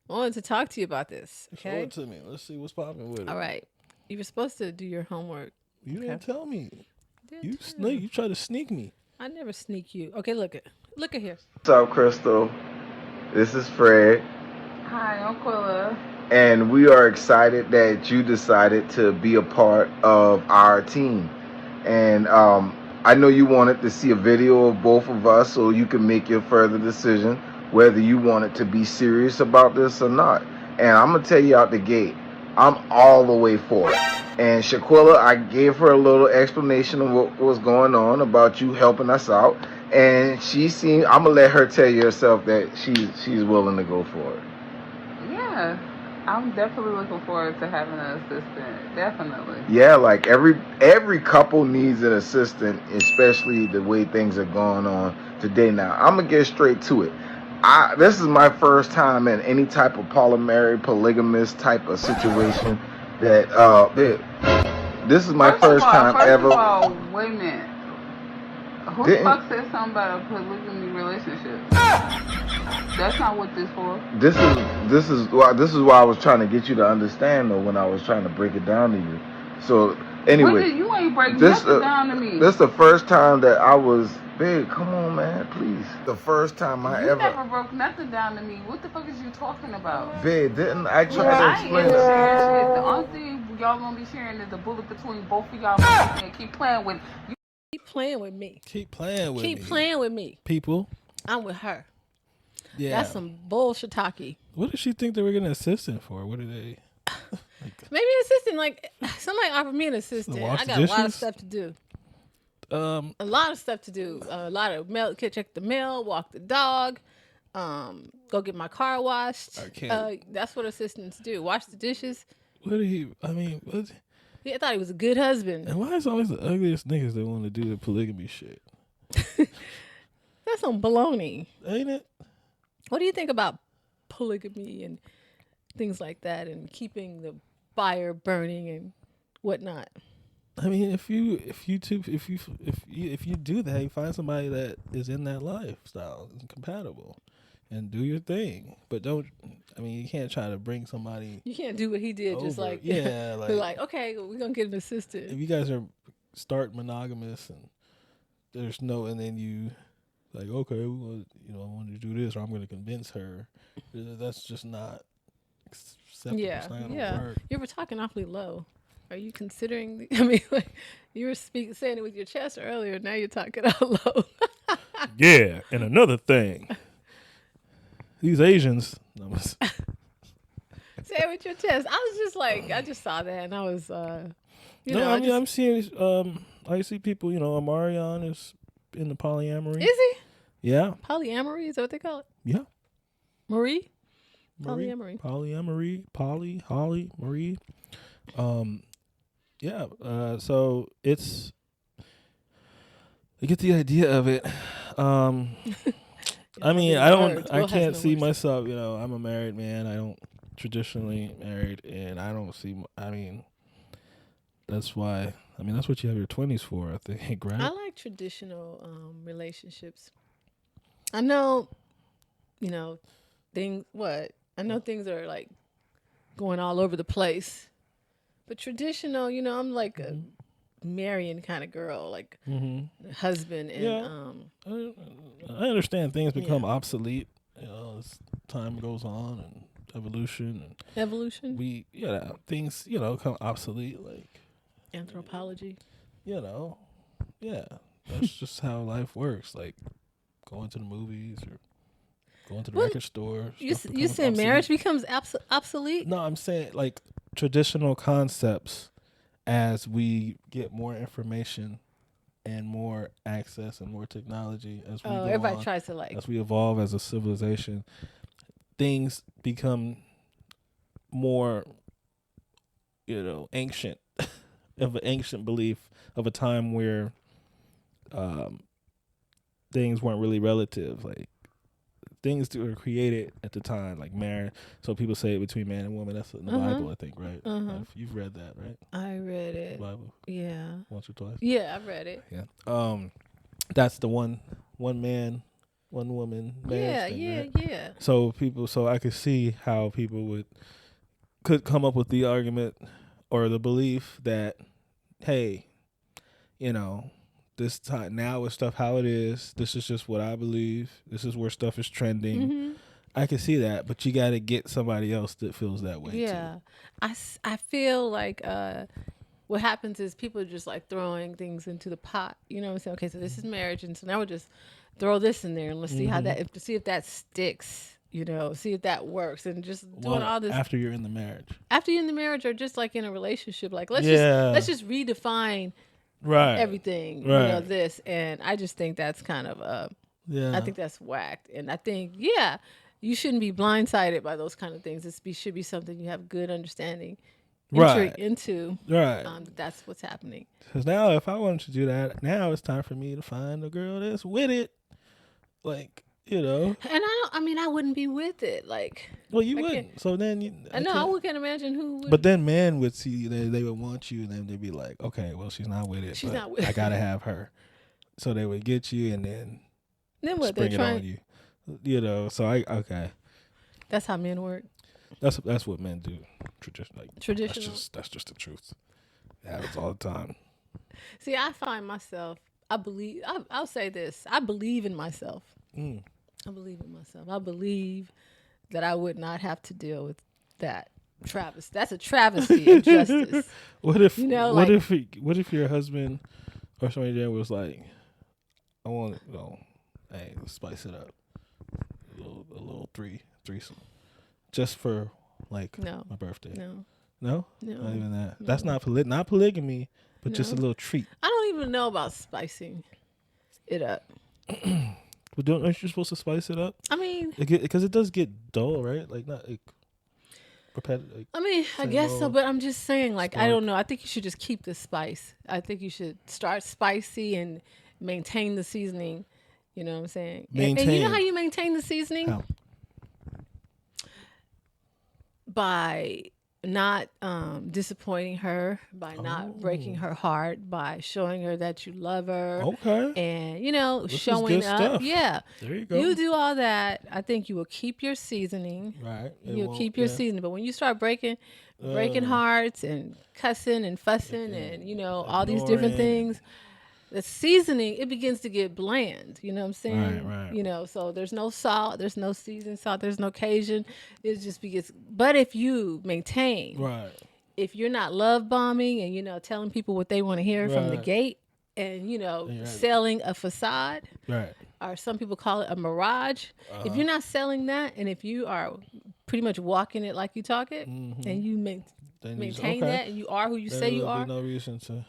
I wanted to talk to you about this. Okay? Show it to me. Let's see what's popping with it. All right. You were supposed to do your homework. You didn't tell me. You try to sneak me. I never sneak you. Okay, look at here. What's up, Crystal? This is Fred. Hi, I'm Quilla. And we are excited that you decided to be a part of our team. And I know you wanted to see a video of both of us so you can make your further decision whether you wanted to be serious about this or not. And I'm going to tell you out the gate, I'm all the way for it. And Shaquilla, I gave her a little explanation of what was going on about you helping us out. And I'm going to let her tell you herself that she's willing to go for it. Yeah, I'm definitely looking forward to having an assistant. Definitely. Yeah, like every couple needs an assistant, especially the way things are going on today. Now, I'm going to get straight to it. This is my first time in any type of polyamory, polygamous type of situation. This is my first time ever. First of all, wait a minute. Who the fuck said something about a polygamy relationship? That's not what this for. This is why I was trying to get you to understand though when I was trying to break it down to you. So anyway, you ain't breaking nothing down to me. This is the first time that I was. Babe, come on, man, please. The first time I ever. You never broke nothing down to me. What the fuck is you talking about? Babe, didn't I try to explain it? Shit. The only thing y'all gonna be sharing is the bullet between both of y'all and keep playing with. Keep playing with me. Keep playing with me. Keep playing with me. People. I'm with her. Yeah. That's some bullshit-taki. What did she think they were getting an assistant for? What did they? Maybe an assistant. Like somebody offered me an assistant. I got a lot of stuff to do. A lot of stuff to do. A lot of mail. Check the mail. Walk the dog. Go get my car washed. That's what assistants do. Wash the dishes. What do you? I mean, what? Yeah, I thought he was a good husband. And why is it always the ugliest niggas that want to do the polygamy shit? That's some baloney, ain't it? What do you think about polygamy and things like that, and keeping the fire burning and whatnot? I mean, if you do that, you find somebody that is in that lifestyle and compatible, and do your thing. But don't. I mean, you can't try to bring somebody. You can't do what he did. Over. Just like like okay, we're gonna get an assistant. If you guys start monogamous and there's no, and then you like okay, well, I want to do this, or I'm going to convince her. That's just not acceptable. Yeah, it's not gonna work. You were talking awfully low. Are you considering? I mean, like you were saying it with your chest earlier. Now you're talking out low. Yeah, and another thing, these Asians. Say it with your chest. I was just like, I just saw that, and I was, I'm seeing. I see people. Amarion is in the polyamory. Is he? Yeah. Polyamory is that what they call it? Yeah. Marie. Polyamory. Holly, Marie. Yeah. So it's. I get the idea of it. I mean, I can't see myself. I'm a married man. I don't traditionally married, and I don't see. I mean, that's why. I mean, that's what you have your 20s for, I think, right? I like traditional relationships. I know, things. What I know, things are like going all over the place, but traditional. I'm like a marrying kind of girl, like husband and I understand things become obsolete, as time goes on and evolution. Things become obsolete, like anthropology. That's just how life works. Like going to the movies or going to the record store. You said marriage becomes obsolete? No, I'm saying like traditional concepts. As we get more information and more access and more technology, as we everybody tries to as we evolve as a civilization, things become more, ancient, of an ancient belief of a time where things weren't really relative, like things that were created at the time, like marriage. So people say it between man and woman. That's in the Bible, I think, right? You've read that, right? I read it. The Bible. Yeah. Once or twice. Yeah, I've read it. Yeah. That's the one man, one woman marriage thing, right? Yeah. So I could see how people could come up with the argument or the belief that, hey, this time now with stuff how it is. This is just what I believe. This is where stuff is trending. Mm-hmm. I can see that, but you got to get somebody else that feels that way too. I feel like what happens is people are just like throwing things into the pot. You know what I'm saying? Okay, so this is marriage, and so now we'll just throw this in there and let's see how that see if that sticks. You know, see if that works, and just doing all this after you're in the marriage. After you're in the marriage, or just like in a relationship, like let's just redefine everything. Right. You know this, and I just think that's kind of I think that's whacked, and I think you shouldn't be blindsided by those kind of things. Should be something you have good understanding into. Right. That's what's happening. Because now, if I wanted to do that, now it's time for me to find a girl that's with it. Like, you know. And I wouldn't be with it. Like, well, you wouldn't. So then I can't imagine who would. But then men would see they would want you, and then they'd be like, okay, well, she's not with it. She's not with it. I gotta have her. So they would get you, and then what spring it on you. You know. So okay. That's how men work. That's what men do. Traditional. That's just the truth. It happens all the time. See, I find myself. I'll say this. I believe in myself. I believe in myself. I believe that I would not have to deal with that. That's a travesty of justice. What if what if your husband or somebody there was like, I want hey, let's spice it up. A little threesome. Just for like my birthday. No. Not even that. No. That's not polygamy, but just a little treat. I don't even know about spicing it up. But aren't you supposed to spice it up? I mean, because it does get dull, right? Like not repetitive. I mean, I guess so, but I'm just saying, like, I don't know. I think you should just keep the spice. I think you should start spicy and maintain the seasoning. You know what I'm saying? And you know how you maintain the seasoning? How? By not disappointing her, by not breaking her heart, by showing her that you love her. Okay. And, showing up. Stuff. Yeah. There you go. You do all that. I think you will keep your seasoning. Right. You'll keep your seasoning. But when you start breaking hearts and cussing and fussing and, all these different things, the seasoning, it begins to get bland. You know what I'm saying? Right. So there's no salt, there's no seasoned salt, there's no Cajun. It just begins. But if you maintain, if you're not love bombing and, telling people what they want to hear from the gate and, selling a facade, or some people call it a mirage. If you're not selling that, and if you are pretty much walking it like you talk it, and you maintain that, and you are who you say you are, no reason to.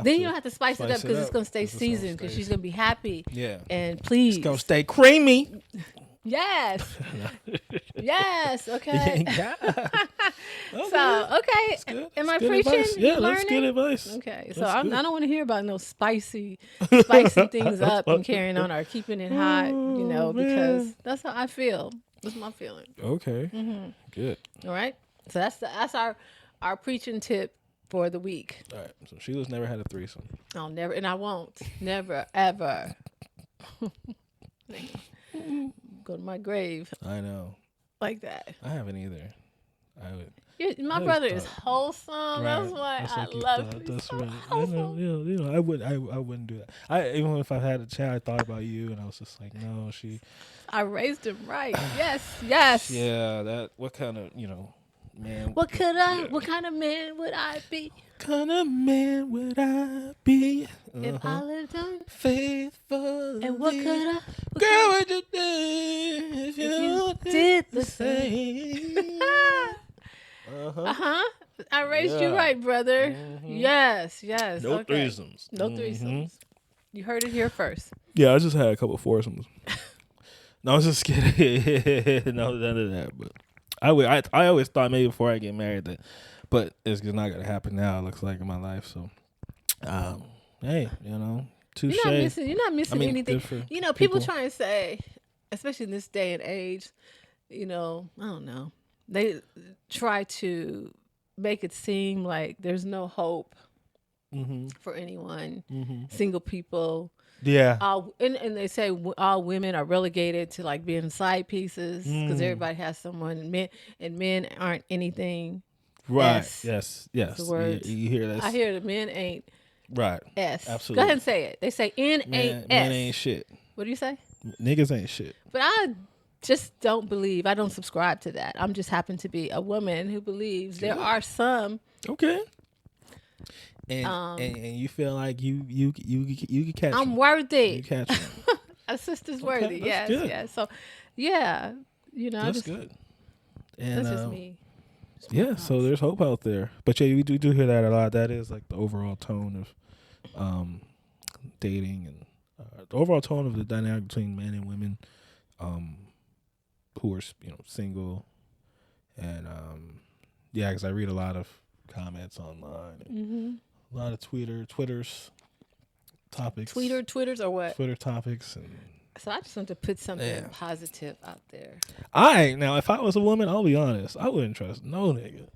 Then you don't have to spice it up because it's going to stay seasoned because she's going to be happy. Yeah. And please. It's going to stay creamy. Yes. Yes. Okay. Okay. So, okay. Am I preaching? Advice. Yeah, that's good advice. Okay. So I don't want to hear about no spicing things up and carrying on or keeping it hot, because that's how I feel. That's my feeling. Okay. Good. All right. So that's our preaching tip for the week. All right. So Sheila's never had a threesome. I'll never, and I won't. Never, ever. Go to my grave. I know. Like that. I haven't either. I would. My brother is wholesome. Right. That's why I love him. That's so right. Wholesome. I wouldn't do that. Even if I had a child, I thought about you, and I was just like, no, I raised him right. Yes. Yeah. That. What kind of man? What kind of man would I be? Kind of man would I be if I lived on faithful? And what could I? Girl, would you do if you did the same? I raised you right, brother. Yes. No threesomes. No threesomes. You heard it here first. Yeah, I just had a couple of foursomes. No, I was just kidding. No, none of that. But I always thought maybe before I get married that, but it's not gonna happen now. It looks like in my life. So, hey, touche. You're not missing anything. People try and say, especially in this day and age, I don't know. They try to make it seem like there's no hope for anyone, single people. Yeah. And they say all women are relegated to like being side pieces because everybody has someone, and men aren't anything. Right. S. Yes. The words. You hear that? I hear the men ain't Right. Absolutely. Go ahead and say it. They say NAS. Man ain't shit. What do you say? Niggas ain't shit. But I just don't believe. I don't subscribe to that. I'm just happen to be a woman who believes there are some. Okay. And you feel like you can catch. I'm worthy. You catch them. A sister's worthy. Yes. Good. Yes. So, yeah. That's good. And that's just me. Yeah, so there's hope out there. But yeah, we do hear that a lot. That is like the overall tone of dating and the overall tone of the dynamic between men and women who are single. And yeah, because I read a lot of comments online. And a lot of Twitter's topics. Twitters or what? Twitter topics. And so I just want to put something positive out there. Now, if I was a woman, I'll be honest, I wouldn't trust no nigga.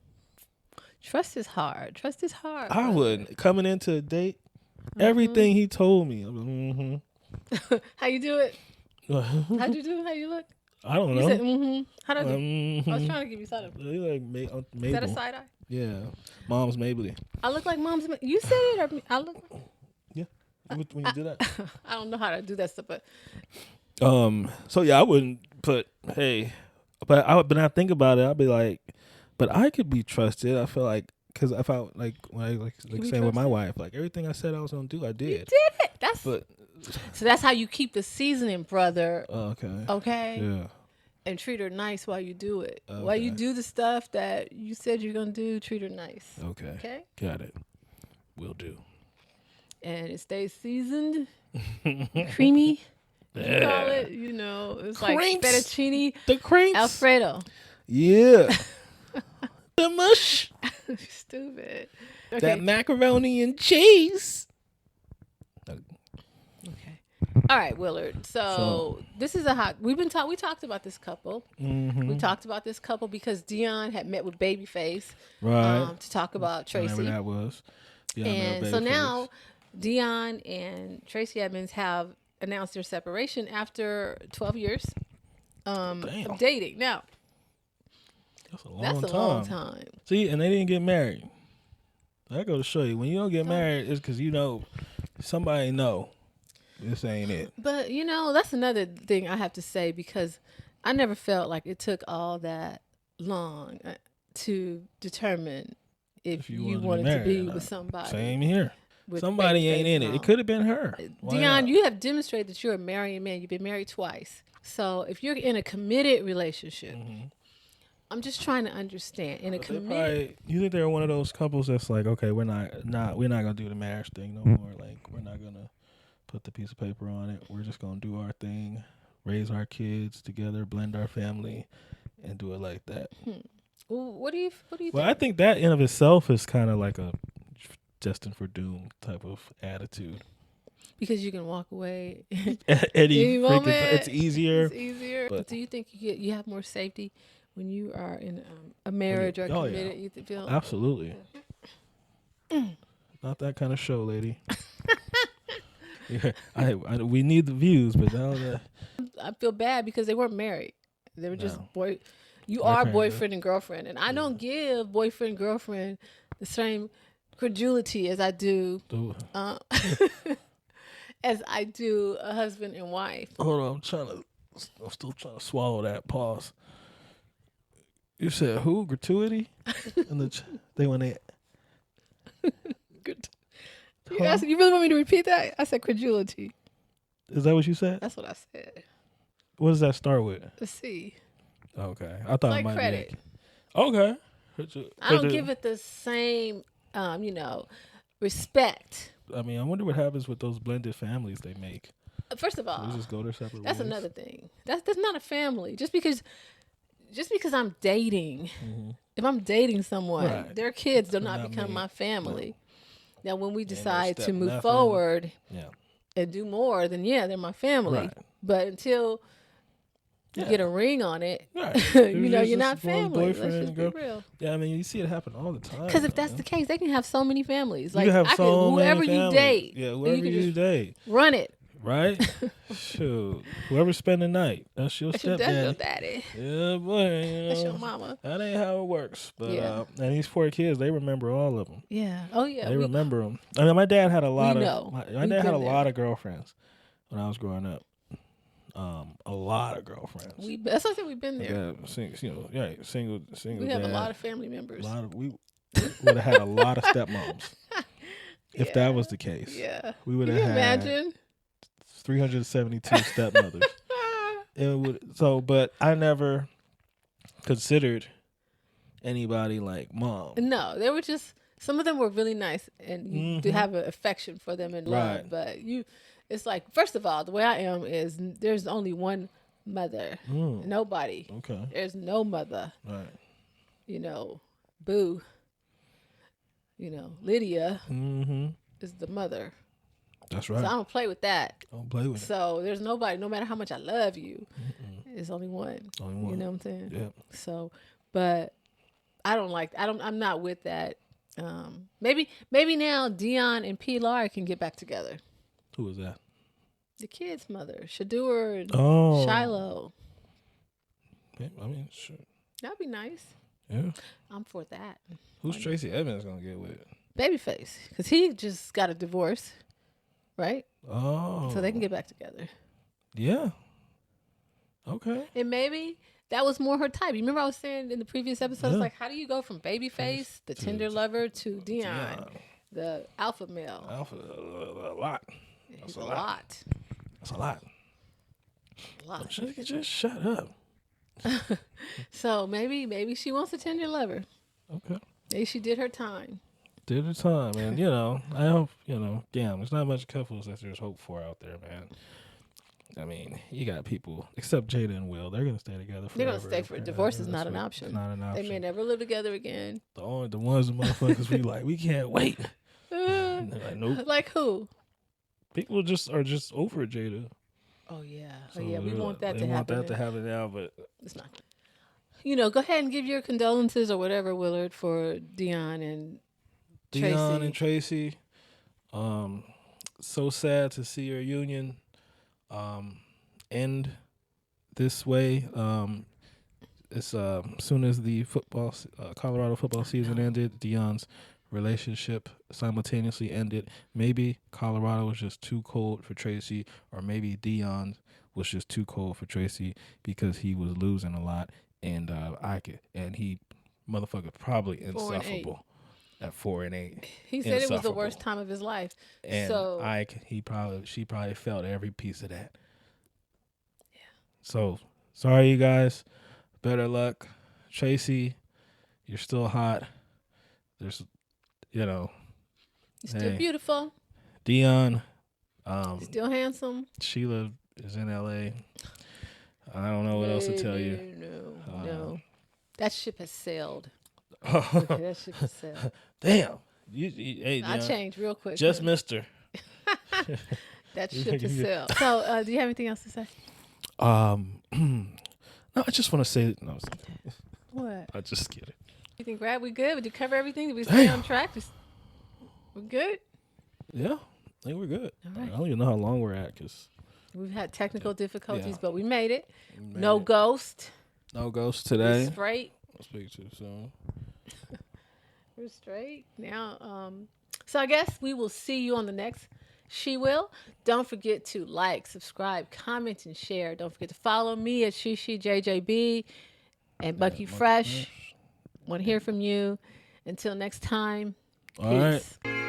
Trust is hard. I wouldn't. Coming into a date, everything he told me, I'm like, How you do it? How'd you do it? How you look? I don't know. You said, How'd I do? I was trying to give you side eye. Like Is Mabel. that a side eye? Yeah. Mom's Mabley. I look like mom's. You said it, or I look. Yeah. When you do that. I don't know how to do that stuff, but. So yeah, I wouldn't put but I think about it, I'd be like, but I could be trusted. I feel like because if I like when I saying with my wife, like everything I said I was gonna do, I did. You did it. So that's how you keep the seasoning, brother. Okay. Yeah. And treat her nice while you do it. Okay. While you do the stuff that you said you're gonna do, treat her nice. Okay. Got it. Will do. And it stays seasoned, creamy. You call it, it's like fettuccine. The creams. Alfredo. Yeah. The mush. Stupid. Okay. That macaroni and cheese. Okay. All right, Willard. So this is we talked about this couple. Mm-hmm. We talked about this couple because Deion had met with Babyface. Right. To talk about Tracye. Whatever that was. Yeah, and so now Deion and Tracye Edmonds have announced their separation after 12 years of dating. Now, that's a long time. See, and they didn't get married. I go to show you, when you don't get married, it's because somebody know this ain't it. But that's another thing I have to say, because I never felt like it took all that long to determine if you wanted to be with somebody. Same here. Somebody ain't in it. It could have been her. Deion, you have demonstrated that you're a married man. You've been married twice. So if you're in a committed relationship, I'm just trying to understand. In a committed, you think they're one of those couples that's like, okay, we're not gonna do the marriage thing no more. Like, we're not gonna put the piece of paper on it. We're just gonna do our thing, raise our kids together, blend our family, and do it like that. Well, what do you think? Well, I think that in of itself is kind of like a destined for doom type of attitude. Because you can walk away. It's easier. It's easier. But do you think you have more safety when you are in a marriage or committed? Yeah. You feel absolutely. Not that kind of show, lady. Yeah, we need the views, but now I feel bad because they weren't married. They were just boyfriend and girlfriend, and I don't give boyfriend girlfriend the same credulity as I do as I do a husband and wife. Hold on, I'm still trying to swallow that pause. You said who? Gratuity? And they went in. You really want me to repeat that? I said credulity. Is that what you said? That's what I said. What does that start with? A C. Okay, I thought like it might credit. Be okay. I don't give it the same, respect. I mean, I wonder what happens with those blended families they make. First of all, they just go their separate ways. That's another thing. That's not a family. Just because I'm dating, if I'm dating someone, their kids do not become my family. No. Now, when we decide to move forward and do more, then they're my family. Right. But until you get a ring on it, you're not family. Let's just be real. Yeah, I mean, you see it happen all the time. Because if that's the case, they can have so many families. Like, whoever you date. Yeah, whoever you date. Run it. Right? Shoot. Whoever spend the night, that's your That's your stepdaddy. daddy. Yeah, boy. You know, That's your mama. That ain't how it works. But Yeah. and these poor kids, they remember all of them. Yeah. Oh yeah. They remember them. I mean, my dad had a lot know. My We've dad had a been lot there. of girlfriends when I was growing up. A lot of girlfriends. That's something we've been there. Yeah, single. We have dad. a lot of family members. We would have had a lot of stepmoms if that was the case. Yeah. We would Can have you had imagine? 372 stepmothers. But I never considered anybody like mom. No, they were just, some of them were really nice and you do have an affection for them and love. Right. But it's like, first of all, the way I am is there's only one mother. Nobody. Okay. There's no mother. Right. You know, Boo. You know, Lydia is the mother. That's right. So I don't play with that. Don't play with it. So there's nobody, no matter how much I love you, there's only one. Only one. You know what I'm saying? Yeah. So, but I'm not with that. Maybe now Deion and P. Lar can get back together. Who was that? The kid's mother, Shadur and Oh. Shiloh. Yeah, I mean, sure. That'd be nice. Yeah. I'm for that. Who's Tracye Edmonds gonna get with? Babyface, because he just got a divorce, right? Oh. So they can get back together. Yeah. Okay. And maybe that was more her type. You remember I was saying in the previous episodes, like, how do you go from Babyface, the tender lover, to Deion, the alpha male? Alpha, a lot. That's a lot. That's a lot. A lot. Just shut up. So maybe she wants a tender lover. Okay. Maybe she did her time. Did the time, and I hope damn, there's not much couples that there's hope for out there, man. I mean, you got people except Jada and Will. They're gonna stay together forever. They're gonna stay for divorce is not an option. It's not an option. They may never live together again. The ones the motherfuckers we can't wait. Like, nope. Like who? People are just over Jada. Oh yeah. So we want that to they happen. want that to happen now, but it's not. Go ahead and give your condolences or whatever, Willard, for Deion and Tracye. So sad to see your union end this way. As soon as the Colorado football season ended, Deion's relationship simultaneously ended. Maybe Colorado was just too cold for Tracye, or maybe Deion was just too cold for Tracye because he was losing a lot, and he motherfucker probably insufferable at 4-8. He said it was the worst time of his life. And so she probably felt every piece of that. Yeah. So sorry, you guys. Better luck, Tracye. You're still hot. There's, you're still beautiful. Deion, still handsome. Sheila is in LA. I don't know what else to tell you. No. That ship has sailed. Okay, that ship has sailed. Damn. Hey, I changed real quick. Just Mr. That ship has sailed. So, do you have anything else to say? No, I just want to say no. What? I just kidding. You think, Brad, we good? Did you cover everything? Did we stay on track? We're good? Yeah, I think we're good. All right. I don't even know how long we're at because we've had technical difficulties, but we made it. No ghost. No ghost today. We're straight. I'll speak too soon. We're straight now. So I guess we will see you on the next She Will. Don't forget to like, subscribe, comment, and share. Don't forget to follow me at ShiShiJJB and Bucky Fresh. Want to hear from you. Until next time. All Peace. right.